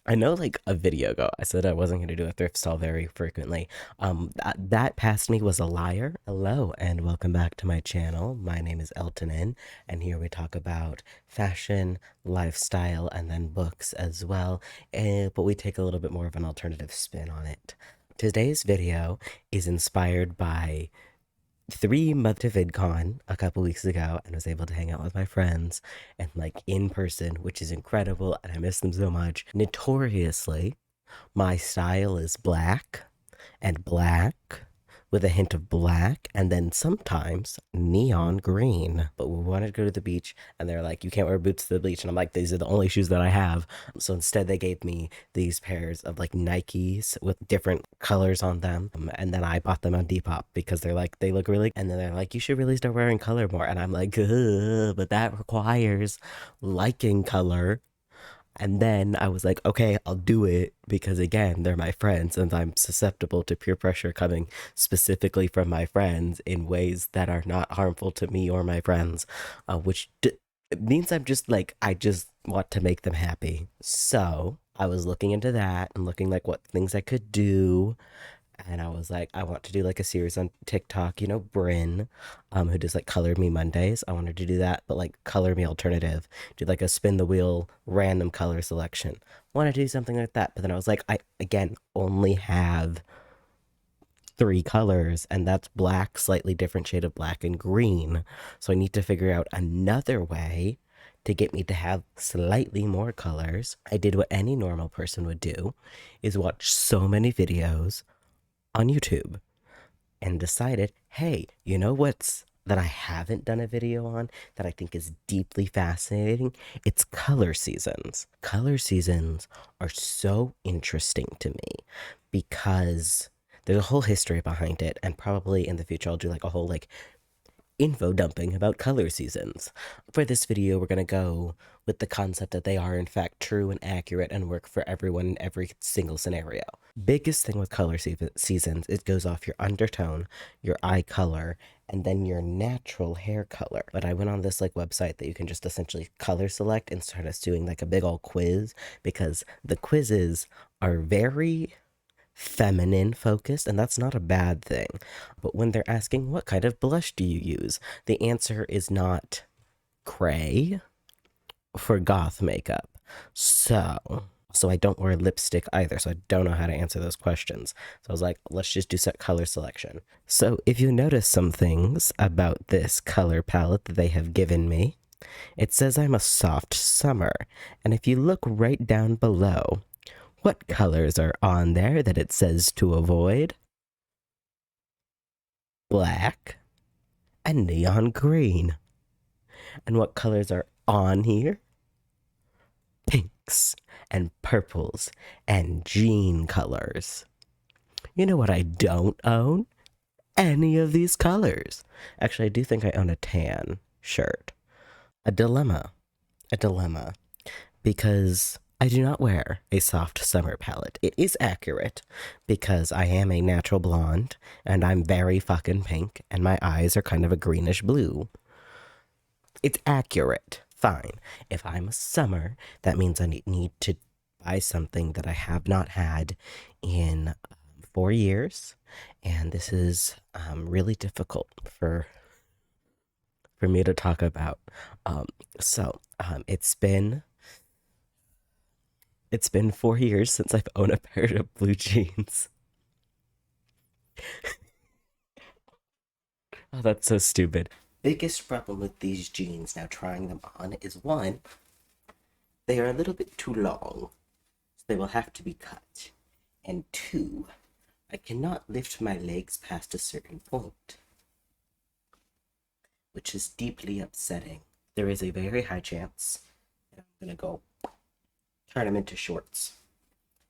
I know like a video ago, I said I wasn't going to do a thrift stall very frequently. That past me was a liar. Hello, and welcome back to my channel. My name is Eltonin, and here we talk about fashion, lifestyle, and then books as well. But we take a little bit more of an alternative spin on it. Today's video is inspired by 3 months to VidCon a couple weeks ago and was able to hang out with my friends and like in person, which is incredible. And I miss them so much. Notoriously, my style is black and black with a hint of black and then sometimes neon green. But we wanted to go to the beach and they're like, you can't wear boots to the beach. And I'm like, these are the only shoes that I have. So instead, they gave me these pairs of like Nikes with different colors on them. And then I bought them on Depop because they're like, they look really, and then they're like, you should really start wearing color more. And I'm like, but that requires liking color. And then I was like, okay, I'll do it because, again, they're my friends and I'm susceptible to peer pressure coming specifically from my friends in ways that are not harmful to me or my friends, it means I'm just like, I just want to make them happy. So I was looking into that and looking like what things I could do, and I was like, I want to do like a series on TikTok, Bryn, who does like Color Me Mondays. I wanted to do that, but like Color Me Alternative, do like a spin the wheel random color selection. Want to do something like that, but then I was like, I again only have 3 colors, and that's black, slightly different shade of black, and green. So I need to figure out another way to get me to have slightly more colors. I did what any normal person would do, is watch so many videos on YouTube and decided, hey, you know what's that I haven't done a video on that I think is deeply fascinating? It's color seasons. Color seasons are so interesting to me because there's a whole history behind it, and probably in the future I'll do like a whole like info dumping about color seasons. For this video, we're going to go with the concept that they are in fact true and accurate and work for everyone in every single scenario. Biggest thing with color seasons, it goes off your undertone, your eye color, and then your natural hair color. But I went on this like website that you can just essentially color select and start us doing like a big old quiz, because the quizzes are very feminine focused, and that's not a bad thing. But when they're asking, what kind of blush do you use? The answer is not cray for goth makeup. So I don't wear lipstick either, so I don't know how to answer those questions. So I was like, let's just do set color selection. So if you notice some things about this color palette that they have given me, it says I'm a soft summer. And if you look right down below, what colors are on there that it says to avoid? Black and neon green. And what colors are on here? Pinks and purples and jean colors. You know what I don't own? Any of these colors. Actually, I do think I own a tan shirt. A dilemma. A dilemma. Because I do not wear a soft summer palette. It is accurate because I am a natural blonde and I'm very fucking pink and my eyes are kind of a greenish blue. It's accurate. Fine. If I'm a summer, that means I need to buy something that I have not had in 4 years. And this is really difficult for me to talk about. So it's been 4 years since I've owned a pair of blue jeans. Oh, that's so stupid. Biggest problem with these jeans now trying them on is one, they are a little bit too long, so they will have to be cut. And two, I cannot lift my legs past a certain point, which is deeply upsetting. There is a very high chance that I'm gonna go turn them into shorts.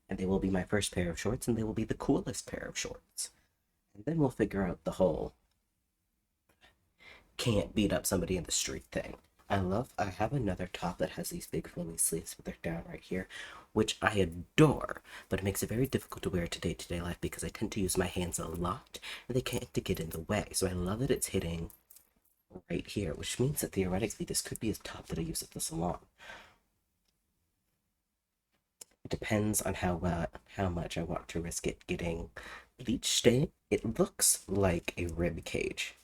And they will be my first pair of shorts, and they will be the coolest pair of shorts. And then we'll figure out the whole can't beat up somebody in the street thing. I have another top that has these big flowy sleeves, but they're down right here, which I adore, but it makes it very difficult to wear to day life because I tend to use my hands a lot, and they can't to get in the way. So I love that it's hitting right here, which means that theoretically this could be a top that I use at the salon. It depends on how much I want to risk it getting bleach stain. It looks like a rib cage.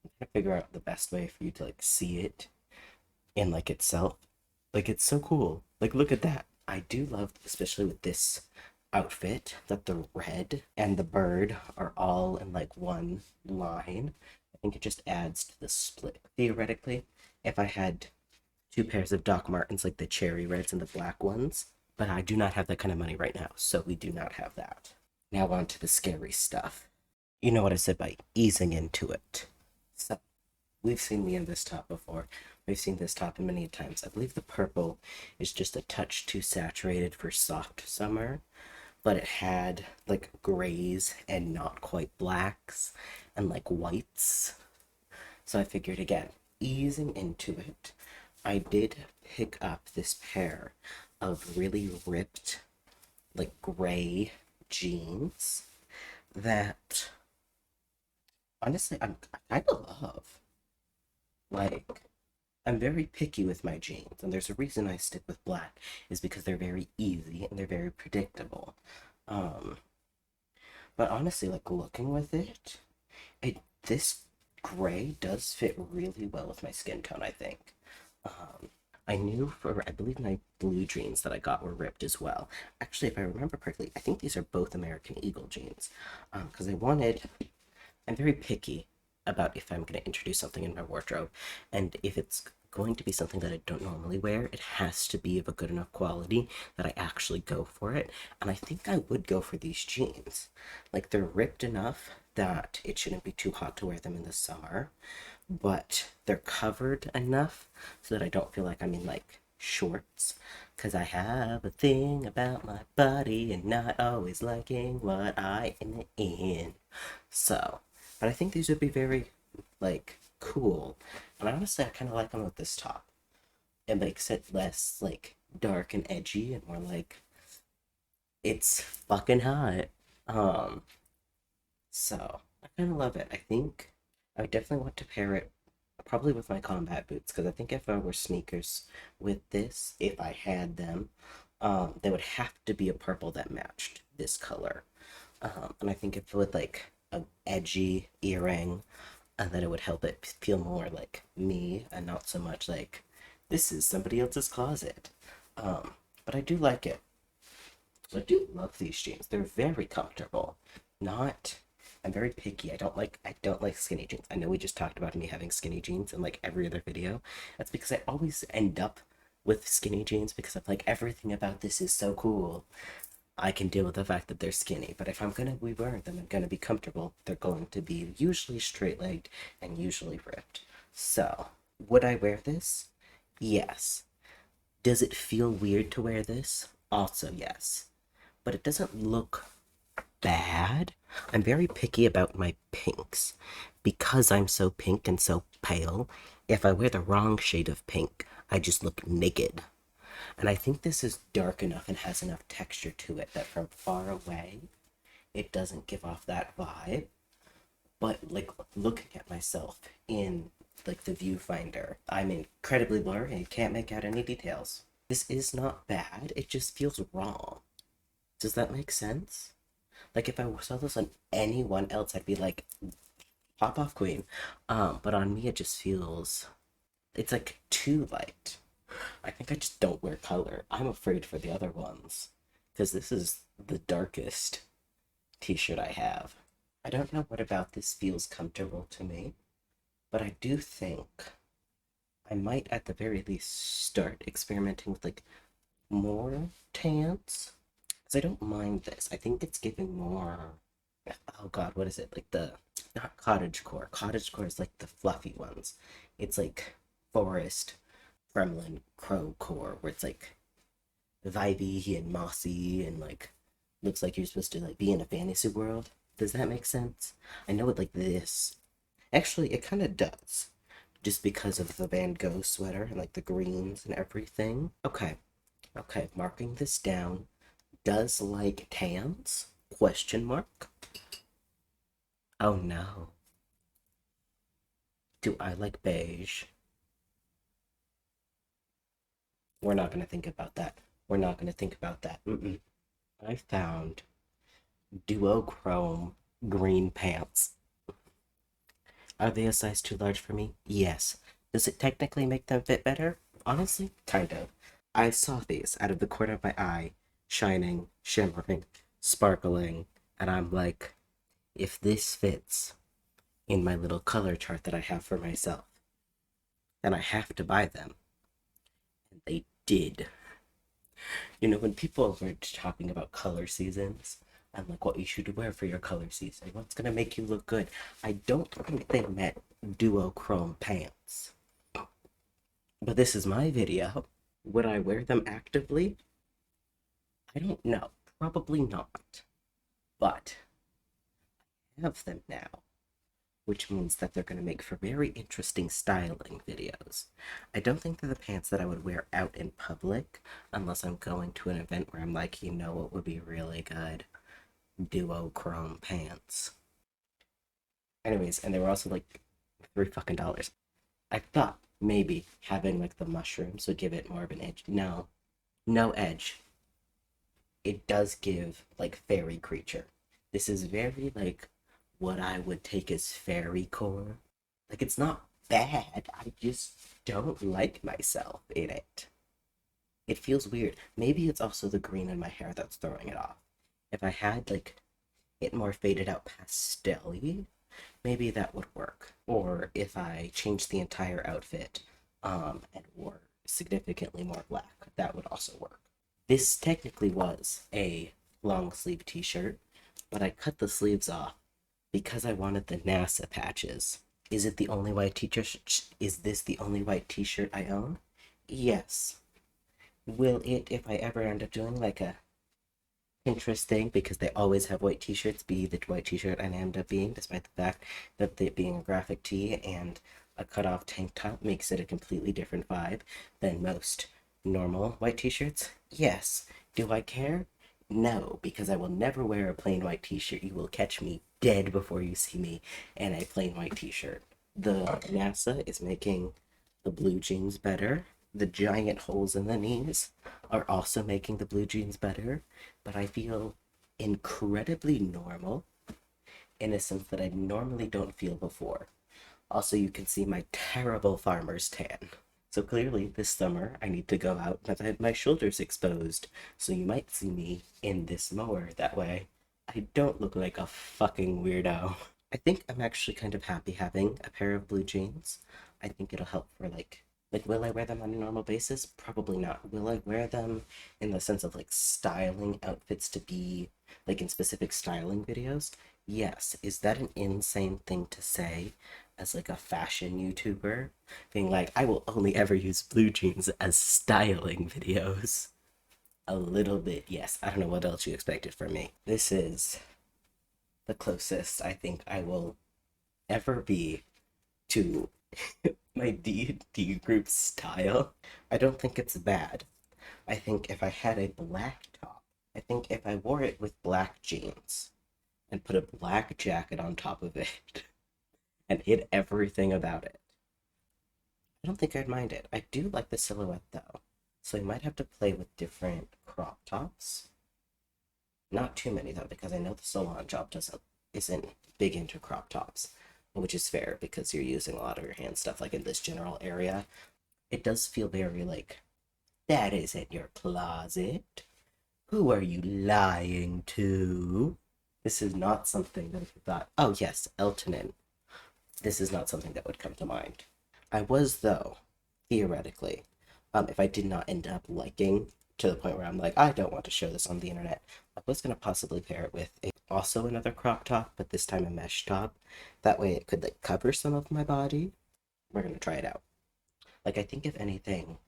I'm trying to figure out the best way for you to like see it in like itself. Like it's so cool. Like look at that. I do love, especially with this outfit, that the red and the bird are all in like one line. I think it just adds to the split. Theoretically, if I had two pairs of Doc Martens, like the cherry reds and the black ones, but I do not have that kind of money right now, so we do not have that. Now on to the scary stuff. You know what I said by easing into it. So we've seen me in this top before. We've seen this top many times. I believe the purple is just a touch too saturated for soft summer, but it had like grays and not quite blacks and like whites. So I figured again, easing into it, I did pick up this pair of really ripped, like gray jeans that honestly I kind of love. Like, I'm very picky with my jeans, and there's a reason I stick with black, is because they're very easy and they're very predictable. Um, but honestly, like looking with it, this gray does fit really well with my skin tone, I think. Um, I knew for, I believe my blue jeans that I got were ripped as well. Actually, if I remember correctly, I think these are both American Eagle jeans. Because I'm very picky about if I'm going to introduce something in my wardrobe. And if it's going to be something that I don't normally wear, it has to be of a good enough quality that I actually go for it. And I think I would go for these jeans. Like, they're ripped enough that it shouldn't be too hot to wear them in the summer, but they're covered enough so that I don't feel like I'm in like shorts. Because I have a thing about my body and not always liking what I am in. So, but I think these would be very like cool. And honestly, I kind of like them with this top. It makes it less like dark and edgy and more like it's fucking hot. Um, so I kind of love it. I think I would definitely want to pair it probably with my combat boots because I think if I were sneakers with this, if I had them, they would have to be a purple that matched this color. And I think if with like a edgy earring, and then it would help it feel more like me and not so much like this is somebody else's closet. But I do like it. I do love these jeans. They're very comfortable. Not I'm very picky. I don't like skinny jeans. I know we just talked about me having skinny jeans in like every other video. That's because I always end up with skinny jeans because I'm like everything about this is so cool. I can deal with the fact that they're skinny, but if I'm gonna be wearing them and gonna be comfortable, they're going to be usually straight legged and usually ripped. So, would I wear this? Yes. Does it feel weird to wear this? Also, yes. But it doesn't look bad. I'm very picky about my pinks. Because I'm so pink and so pale, if I wear the wrong shade of pink, I just look naked. And I think this is dark enough and has enough texture to it that from far away, it doesn't give off that vibe. But like looking at myself in like the viewfinder, I'm incredibly blurry and can't make out any details. This is not bad, it just feels wrong. Does that make sense? Like if I saw this on anyone else, I'd be like, pop off queen. But on me it just feels it's like too light. I think I just don't wear color. I'm afraid for the other ones. Because this is the darkest t-shirt I have. I don't know what about this feels comfortable to me, but I do think I might at the very least start experimenting with like more tans. Because I don't mind this. I think it's giving more. Oh god, what is it? Like the. Not cottagecore. Cottagecore is like the fluffy ones. It's like forest, Kremlin, crow core, where it's like vibey and mossy and like looks like you're supposed to like be in a fantasy world. Does that make sense? I know it like this. Actually, it kind of does. Just because of the Van Gogh sweater and like the greens and everything. Okay, okay, marking this down. Does like tans? Question mark. Oh no. Do I like beige? We're not gonna think about that. We're not going to think about that. Mm-mm. I found duochrome green pants. Are they a size too large for me? Yes. Does it technically make them fit better? Honestly, kind of. I saw these out of the corner of my eye, shining, shimmering, sparkling, and I'm like, if this fits in my little color chart that I have for myself, then I have to buy them. And they did. You know, when people were talking about color seasons and like what you should wear for your color season, what's gonna make you look good, I don't think they meant duochrome pants. But this is my video. Would I wear them actively? I don't know. Probably not. But I have them now, which means that they're going to make for very interesting styling videos. I don't think they're the pants that I would wear out in public unless I'm going to an event where I'm like, you know what would be really good? Duochrome pants. Anyways, and they were also like $3 fucking. I thought maybe having like the mushrooms would give it more of an edge. No, no edge. It does give like fairy creature. This is very like what I would take as fairy core. Like it's not bad. I just don't like myself in it. It feels weird. Maybe it's also the green in my hair that's throwing it off. If I had like it more faded out pastel-y, maybe that would work. Or if I changed the entire outfit and wore significantly more black, that would also work. This technically was a long sleeve t-shirt, but I cut the sleeves off because I wanted the NASA patches. Is it the only white t-shirt? Is this the only white t-shirt I own? Yes. Will it, if I ever end up doing like a interesting, because they always have white t-shirts, be the white t-shirt I end up being, despite the fact that it being a graphic tee and a cut-off tank top makes it a completely different vibe than most normal white t-shirts? Yes. Do I care? No, because I will never wear a plain white t-shirt. You will catch me dead before you see me in a plain white t-shirt. The NASA is making the blue jeans better. The giant holes in the knees are also making the blue jeans better, but I feel incredibly normal in a sense that I normally don't feel before. Also, you can see my terrible farmer's tan. So clearly, this summer, I need to go out with my shoulders exposed. So you might see me in this mower. That way, I don't look like a fucking weirdo. I think I'm actually kind of happy having a pair of blue jeans. I think it'll help for like will I wear them on a normal basis? Probably not. Will I wear them in the sense of like styling outfits to be like in specific styling videos? Yes. Is that an insane thing to say as like a fashion YouTuber? Being like, I will only ever use blue jeans as styling videos. A little bit, yes. I don't know what else you expected from me. This is the closest I think I will ever be to my D&D group style. I don't think it's bad. I think if I had a black top, I think if I wore it with black jeans and put a black jacket on top of it and hid everything about it, I don't think I'd mind it. I do like the silhouette though, so I might have to play with different crop tops. Not too many though, because I know the salon job isn't big into crop tops, which is fair because you're using a lot of your hand stuff like in this general area. It does feel very like that isn't your closet. Who are you lying to? This is not something that if you thought, oh yes, Eltonin. This is not something that would come to mind. I was though, theoretically, if I did not end up liking to the point where I'm like, I don't want to show this on the internet, I was gonna possibly pair it with also another crop top, but this time a mesh top. That way it could like cover some of my body. We're gonna try it out. Like I think if anything,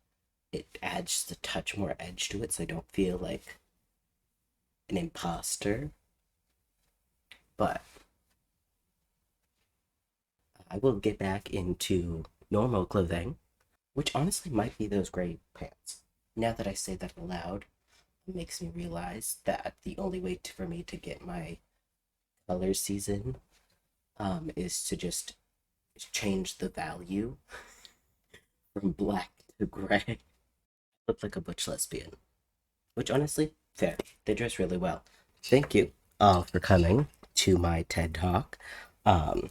it adds the touch more edge to it so I don't feel like an imposter. But I will get back into normal clothing, which honestly might be those gray pants. Now that I say that aloud, it makes me realize that the only way for me to get my color season is to just change the value from black to gray. Look like a butch lesbian. which honestly, fair. They dress really well. Thank you all for coming to my TED Talk. Um,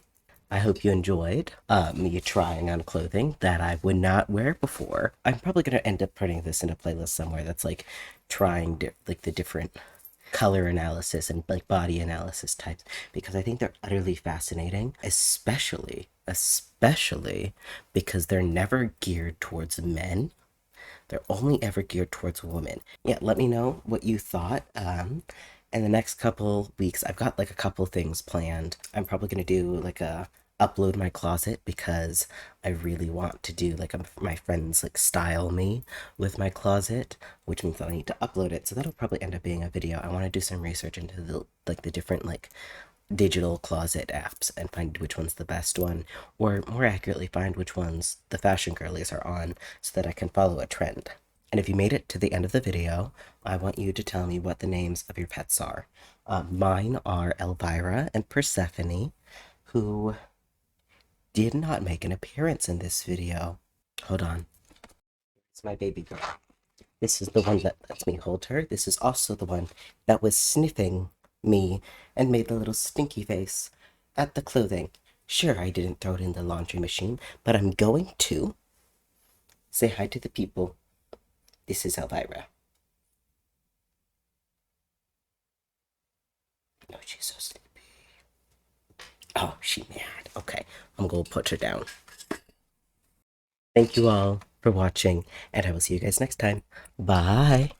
I hope you enjoyed me trying on clothing that I would not wear before. I'm probably gonna end up putting this in a playlist somewhere that's like trying like the different color analysis and like body analysis types because I think they're utterly fascinating, especially because they're never geared towards men. They're only ever geared towards women. Yeah, let me know what you thought. In the next couple weeks, I've got like a couple things planned. I'm probably gonna do like a upload my closet because I really want to do like my friends like style me with my closet, which means I need to upload it. So that'll probably end up being a video. I want to do some research into the different like digital closet apps and find which one's the best one, or more accurately, find which ones the fashion girlies are on so that I can follow a trend. And if you made it to the end of the video, I want you to tell me what the names of your pets are. Mine are Elvira and Persephone, who did not make an appearance in this video. Hold on. It's my baby girl. This is the one that lets me hold her. This is also the one that was sniffing me and made the little stinky face at the clothing. Sure, I didn't throw it in the laundry machine, but I'm going to say hi to the people. This is Elvira. Oh, she's so sleepy. Oh, she mad. Okay, I'm gonna put her down. Thank you all for watching, and I will see you guys next time. Bye.